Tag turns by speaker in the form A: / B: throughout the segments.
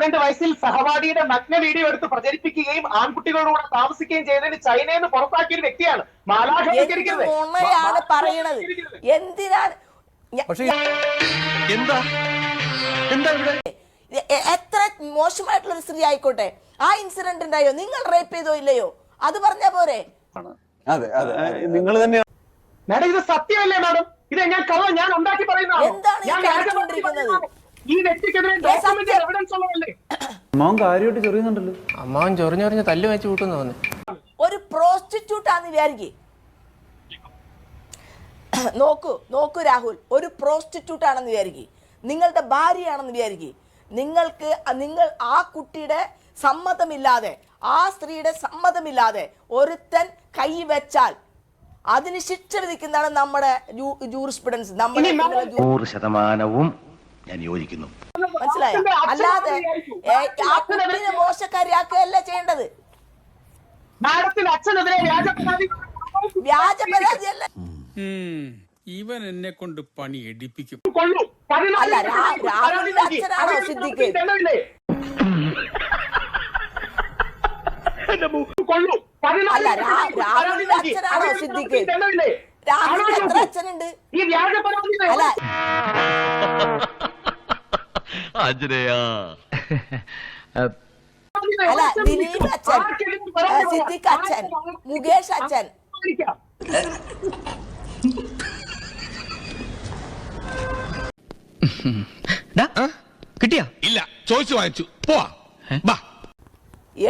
A: 22 വയസ്സിൽ സഹപാഠിയുടെ നഗ്ന വീഡിയോ എടുത്ത് പ്രചരിപ്പിക്കുകയും ആൺകുട്ടികളോട് താമസിക്കുകയും ചെയ്തതിന് ചൈനയിൽ നിന്ന് പുറത്താക്കിയ ഒരു വ്യക്തിയാണ്.
B: ാണ് പറയണത്. എന്തിനാണ് എത്ര മോശമായിട്ടുള്ള ഒരു സ്ത്രീ ആയിക്കോട്ടെ, ആ ഇൻസിഡന്റ് ഉണ്ടായോ, നിങ്ങൾ റേപ്പ് ചെയ്തോ ഇല്ലയോ, അത് പറഞ്ഞാ പോരെ?
A: നിങ്ങൾ തന്നെ മാഡം, ഇത് സത്യമല്ലേ മാഡം? ഇത് ഞാൻ ഉണ്ടാക്കി പറയുന്നതാണ്.
B: എന്താണ് ഈ കാണിച്ചുകൊണ്ടിരിക്കുന്നത്?
A: ഈ വ്യക്തിക്കെതിരെ എവിഡൻസ് ഉള്ളതല്ലേ?
C: അമ്മാവൻ കാര്യമായിട്ട് ചൊറിയുന്നുണ്ടല്ലോ.
D: അമ്മാവൻ ചൊറിഞ്ഞൊറിഞ്ഞ് തല്ലു വെച്ച് കൂട്ടുന്നു തോന്നി.
B: ഒരു പ്രോസ്റ്റിറ്റ്യൂട്ട് ആണെന്ന് വിചാരിക്കേ. നോക്കൂ രാഹുൽ, ഒരു പ്രോസ്റ്റിറ്റ്യൂട്ട് ആണെന്ന് വിചാരിക്കേ, നിങ്ങളുടെ ഭാര്യയാണെന്ന് വിചാരിക്കേ. നിങ്ങൾ ആ കുട്ടിയുടെ സമ്മതമില്ലാതെ, ആ സ്ത്രീയുടെ സമ്മതമില്ലാതെ ഒരുത്തൻ കൈവച്ചാൽ അതിന് ശിക്ഷ വിധിക്കുന്നതാണ് നമ്മുടെ ജൂറിസ്പ്രുഡൻസ്. നമ്മുടെ
E: 100% ഞാൻ യോജിക്കുന്നു.
B: മനസ്സിലായോ? അല്ലാതെ ആ കുട്ടിയെ മോശക്കാരിയാക്കുകയല്ല ചെയ്യേണ്ടത്. വ്യാജ പരാതിയല്ല.
F: ഇവൻ എന്നെ കൊണ്ട് പണി എടുപ്പിക്കും.
B: അല്ല, രാഹുലിന്റെ അച്ഛനാണോ സിദ്ദിഖ്? അല്ല, രാഹുലിന്റെ അച്ഛനാണോ സിദ്ദിഖ്? രാഹുലിന് എത്ര അച്ഛനുണ്ട്? അല്ല, അല്ല, ദിലീപ് അച്ഛൻ, സിദ്ദിഖ് അച്ഛൻ, മുകേഷ് അച്ഛൻ.
F: കിട്ടിയാ? ഇല്ല, ചോദിച്ചു വാങ്ങിച്ചു. പോവാ.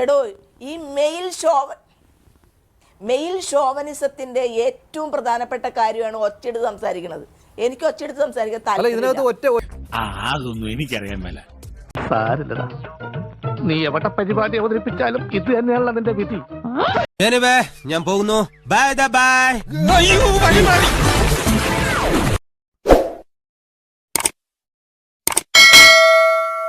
B: എടോ, ഈ മെയിൽ ഷോവനിസത്തിന്റെ ഏറ്റവും പ്രധാനപ്പെട്ട കാര്യമാണ് ഒറ്റയെടുത്ത് സംസാരിക്കുന്നത്. എനിക്ക് ഒറ്റയെടുത്ത് സംസാരിക്കാൻ
F: അതൊന്നും എനിക്കറിയാൻ മേല.
D: സാരില്ലടാ, നീ എവിടെ പരിപാടി അവതരിപ്പിച്ചാലും ഇത് തന്നെയാണല്ലോ നിന്റെ വിധി.
G: ഞാൻ പോകുന്നു. Bye bye.